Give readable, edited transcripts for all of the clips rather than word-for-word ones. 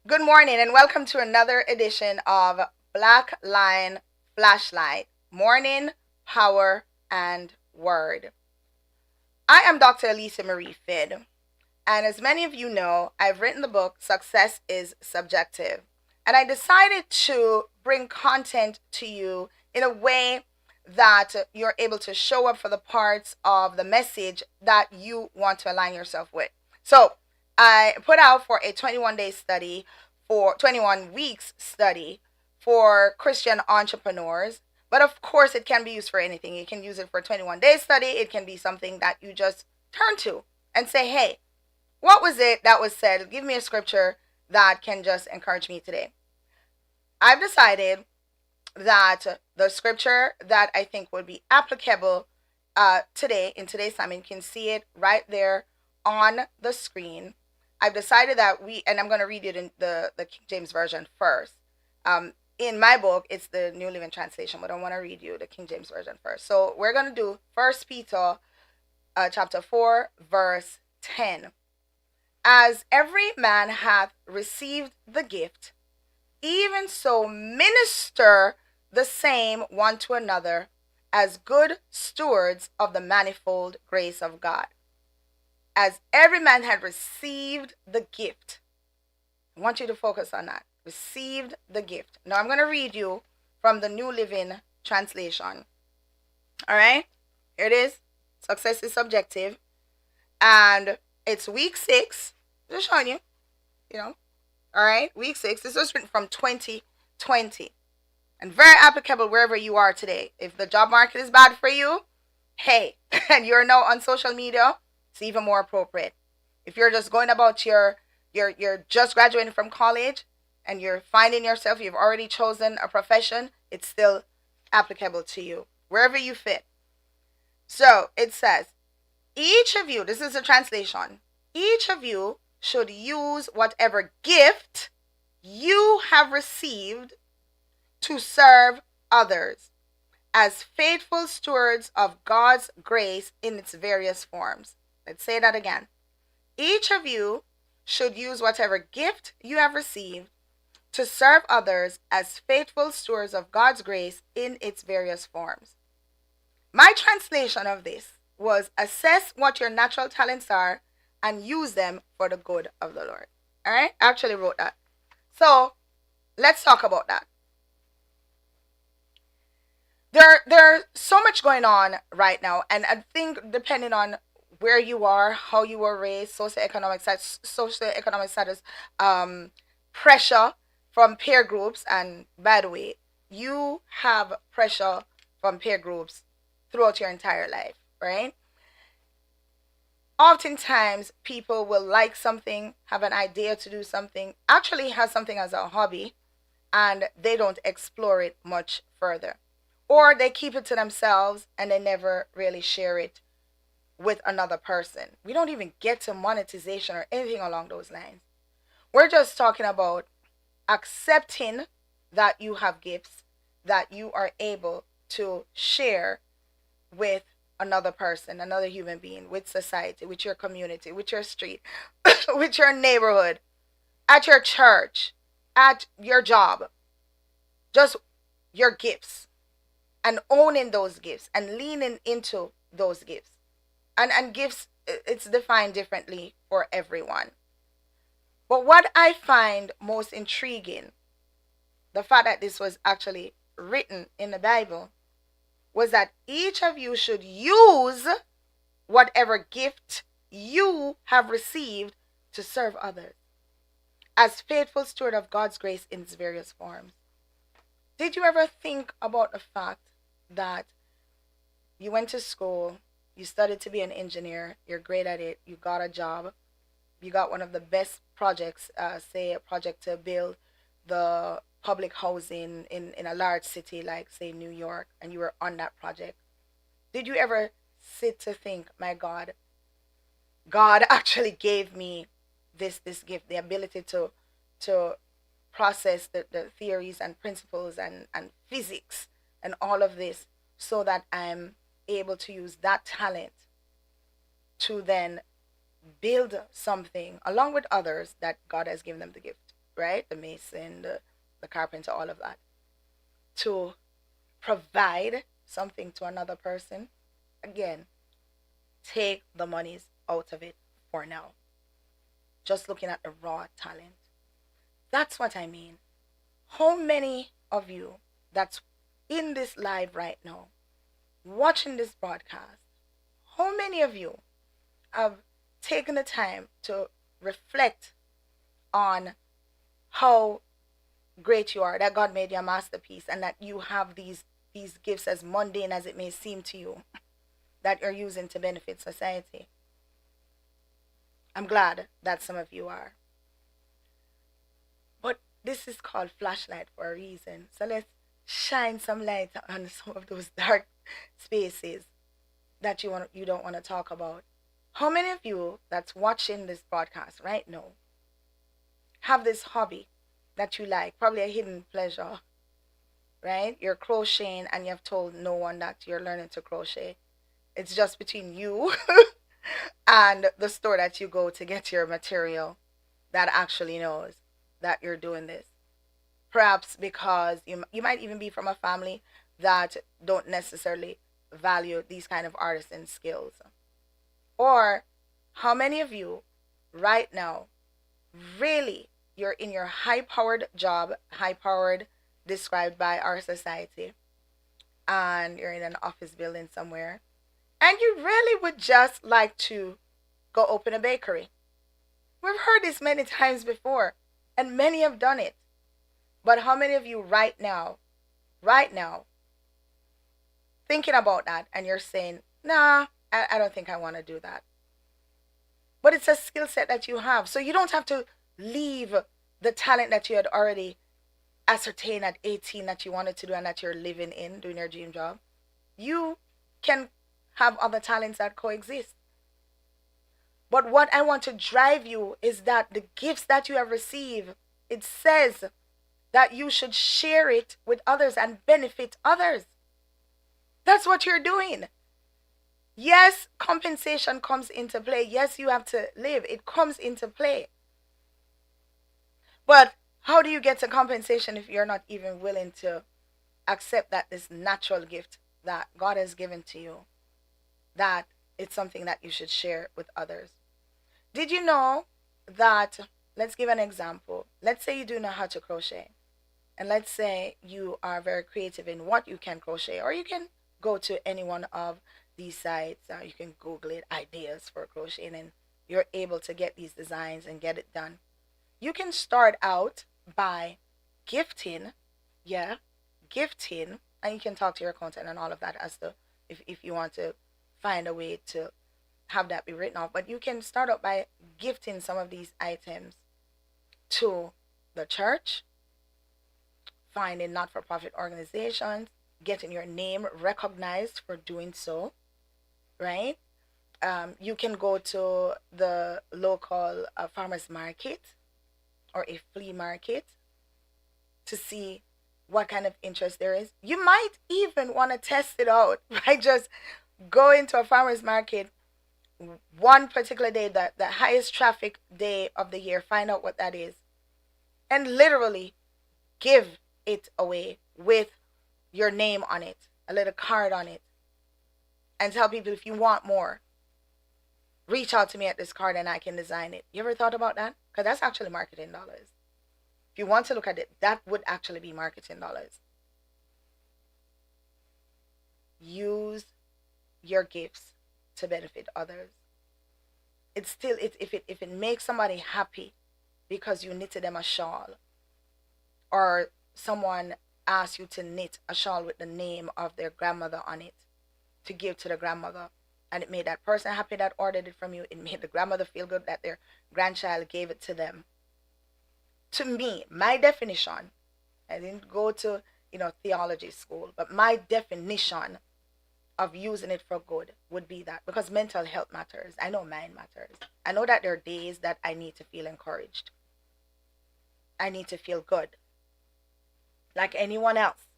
Good morning and welcome to another edition of Black Line Flashlight Morning Power and Word. I am Dr. Elisa Marie Fidd, and as many of you know, I've written the book Success is Subjective. And I decided to bring content to you in a way that you're able to show up for the parts of the message that you want to align yourself with. So, I put out for a 21-day study, for 21 weeks study for Christian entrepreneurs. But of course, it can be used for anything. You can use it for a 21-day study. It can be something that you just turn to and say, hey, what was it that was said? Give me a scripture that can just encourage me today. I've decided that the scripture that I think would be applicable today, in today's time, you can see it right there on the screen. I've decided that and I'm going to read it in the King James Version first. In my book, it's the New Living Translation, but I want to read you the King James Version first. So we're going to do 1 Peter chapter 4, verse 10. As every man hath received the gift, even so minister the same one to another as good stewards of the manifold grace of God. As every man had received the gift. I want you to focus on that. Received the gift. Now I'm going to read you from the New Living Translation. All right? Here it is. Success is subjective. And it's week 6. Just showing you. All right? Week 6. This was written from 2020. And very applicable wherever you are today. If the job market is bad for you, hey, and you're now on social media, it's even more appropriate. If you're just going about you're just graduating from college and you're finding yourself, you've already chosen a profession, it's still applicable to you, wherever you fit. So it says, each of you, this is a translation, each of you should use whatever gift you have received to serve others as faithful stewards of God's grace in its various forms. Let's say that again. Each of you should use whatever gift you have received to serve others as faithful stewards of God's grace in its various forms. My translation of this was assess what your natural talents are and use them for the good of the Lord. All right? I actually wrote that. So let's talk about that. There's so much going on right now, and I think depending on where you are, how you were raised, socioeconomic status, pressure from peer groups, and by the way, you have pressure from peer groups throughout your entire life, right? Oftentimes, people will like something, have an idea to do something, actually has something as a hobby, and they don't explore it much further. Or they keep it to themselves and they never really share it with another person. We don't even get to monetization or anything along those lines. We're just talking about accepting that you have gifts that you are able to share with another person, another human being, with society, with your community, with your street, with your neighborhood, at your church, at your job. Just your gifts. And owning those gifts and leaning into those gifts. And gifts, it's defined differently for everyone. But what I find most intriguing, the fact that this was actually written in the Bible, was that each of you should use whatever gift you have received to serve others as faithful steward of God's grace in its various forms. Did you ever think about the fact that you went to school, you studied to be an engineer, you're great at it, you got a job, you got one of the best projects, say a project to build the public housing in a large city like, say, New York, and you were on that project. Did you ever sit to think, my God actually gave me this gift, the ability to process the theories and principles and physics and all of this so that I'm able to use that talent to then build something along with others that God has given them the gift. right? The mason, the carpenter, all of that, to provide something to another person. Again, take the monies out of it for now. Just looking at the raw talent. That's what I mean. How many of you that's in this live right now, watching this broadcast, how many of you have taken the time to reflect on how great you are, that God made you a masterpiece, and that you have these gifts, as mundane as it may seem to you, that you're using to benefit society? I'm glad that some of you are. But this is called flashlight for a reason. So let's shine some light on some of those dark spaces that you don't want to talk about. How many of you that's watching this broadcast right now have this hobby that you like, probably a hidden pleasure, right? You're crocheting and you've told no one that you're learning to crochet. It's just between you and the store that you go to get your material that actually knows that you're doing this. Perhaps because you might even be from a family that don't necessarily value these kind of artisan skills. Or how many of you right now really you're in your high powered job, high powered described by our society, and you're in an office building somewhere, and you really would just like to go open a bakery. We've heard this many times before, and many have done it. But how many of you right now, thinking about that, and you're saying, nah, I don't think I want to do that? But it's a skill set that you have. So you don't have to leave the talent that you had already ascertained at 18 that you wanted to do and that you're living in, doing your dream job. You can have other talents that coexist. But what I want to drive you is that the gifts that you have received, it says that you should share it with others and benefit others. That's what you're doing. Yes, compensation comes into play. Yes, you have to live. It comes into play. But how do you get to compensation if you're not even willing to accept that this natural gift that God has given to you, that it's something that you should share with others? Did you know that, let's give an example. Let's say you do know how to crochet. And let's say you are very creative in what you can crochet, or you can go to any one of these sites. You can Google it, ideas for crocheting, and you're able to get these designs and get it done. You can start out by gifting, gifting, and you can talk to your accountant and all of that as to if you want to find a way to have that be written off. But you can start out by gifting some of these items to the church, finding not-for-profit organizations, getting your name recognized for doing so, right? You can go to the local farmers market or a flea market to see what kind of interest there is. You might even want to test it out by just going to a farmers market one particular day, the highest traffic day of the year, find out what that is, and literally give it away with your name on it, a little card on it, and tell people, if you want more, reach out to me at this card and I can design it. You ever thought about that? Because that's actually marketing dollars. If you want to look at it, that would actually be marketing dollars. Use your gifts to benefit others. It's still, if it makes somebody happy because you knitted them a shawl, or someone asked you to knit a shawl with the name of their grandmother on it to give to the grandmother, and it made that person happy that ordered it from you, it made the grandmother feel good that their grandchild gave it to them. To me, my definition, I didn't go to theology school, but my definition of using it for good would be that, because mental health matters. I know mine matters. I know that there are days that I need to feel encouraged. I need to feel good, like anyone else.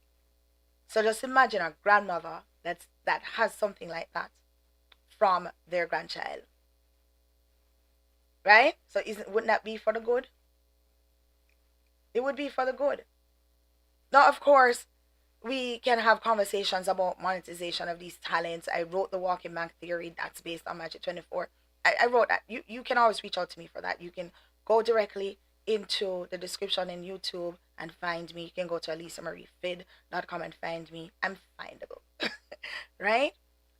So just imagine a grandmother that has something like that from their grandchild, right? So wouldn't that be for the good? It would be for the good. Now, of course, we can have conversations about monetization of these talents. I wrote the Walking Bank Theory that's based on Magic 24. I wrote that. You can always reach out to me for that. You can go directly into the description in YouTube and find me. You can go to alisamariefid.com and find me. I'm findable. Right?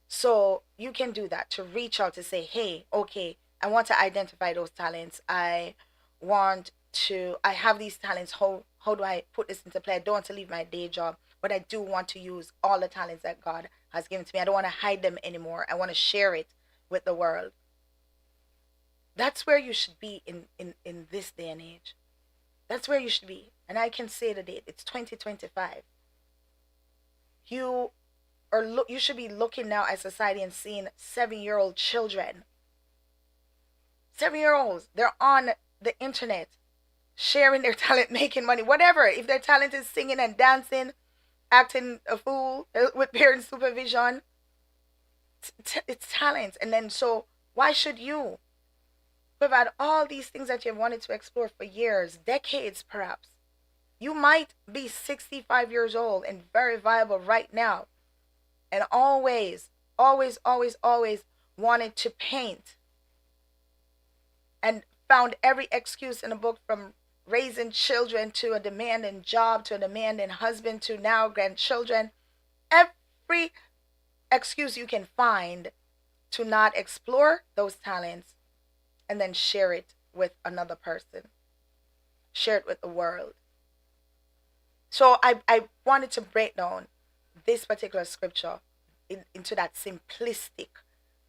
So you can do that to reach out to say, hey, okay, I want to identify those talents. I have these talents. How do I put this into play? I don't want to leave my day job, but I do want to use all the talents that God has given to me. I don't want to hide them anymore. I want to share it with the world. That's where you should be in this day and age. That's where you should be. And I can say the date. It's 2025. You should be looking now at society and seeing 7-year-old children. 7-year-olds, they're on the internet sharing their talent, making money, whatever. If their talent is singing and dancing, acting a fool with parent supervision, it's talent. And then so why should you? We've had all these things that you've wanted to explore for years, decades perhaps. You might be 65 years old and very viable right now, and always wanted to paint and found every excuse in the book, from raising children to a demanding job to a demanding husband to now grandchildren. Every excuse you can find to not explore those talents and then share it with another person. Share it with the world. So I wanted to break down this particular scripture into that simplistic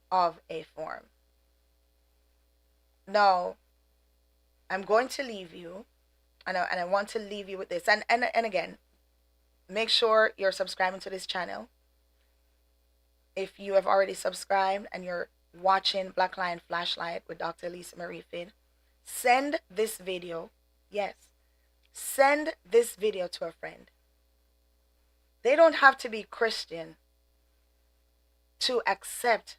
of a form. Now, I'm going to leave you, and I want to leave you with this. And again, make sure you're subscribing to this channel. If you have already subscribed and you're watching Black Lion Flashlight with Dr. Lisa Marie Finn, send this video, send this video to a friend. They don't have to be Christian to accept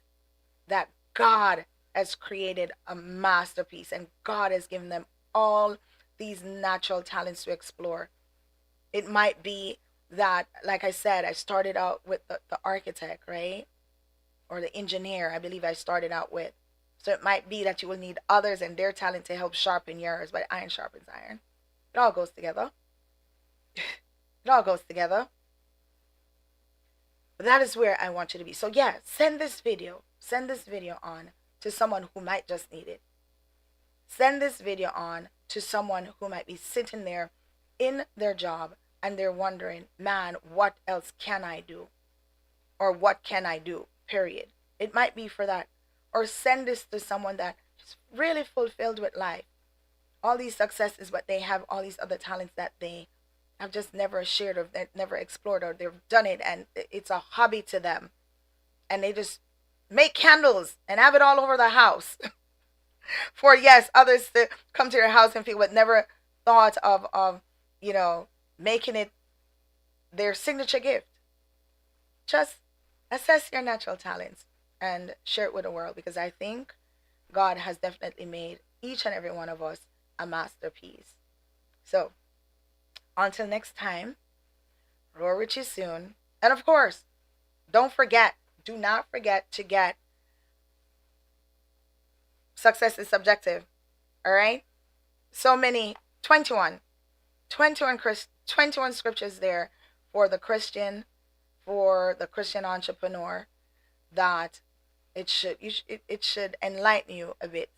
that God has created a masterpiece and God has given them all these natural talents to explore. It might be that, like I said, I started out with the architect, right? Or the engineer, I believe I started out with. So it might be that you will need others and their talent to help sharpen yours, but iron sharpens iron. It all goes together. It all goes together. But that is where I want you to be. So yeah, send this video on to someone who might just need it. Send this video on to someone who might be sitting there in their job and they're wondering, man, what else can I do? Or what can I do? Period. It might be for that. Or send this to someone that is really fulfilled with life. All these successes, but they have all these other talents that they have just never shared, or they've never explored, or they've done it and it's a hobby to them. And they just make candles and have it all over the house. For, yes, others to come to your house and feel, but never thought of making it their signature gift. Just assess your natural talents and share it with the world, because I think God has definitely made each and every one of us a masterpiece. So, until next time, roar with you soon. And of course, do not forget to get Success is Subjective. All right? So many, 21 scriptures there for the Christian entrepreneur, that it should enlighten you a bit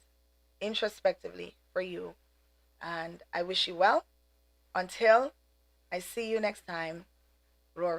introspectively for you. And I wish you well. Until I see you next time, roar.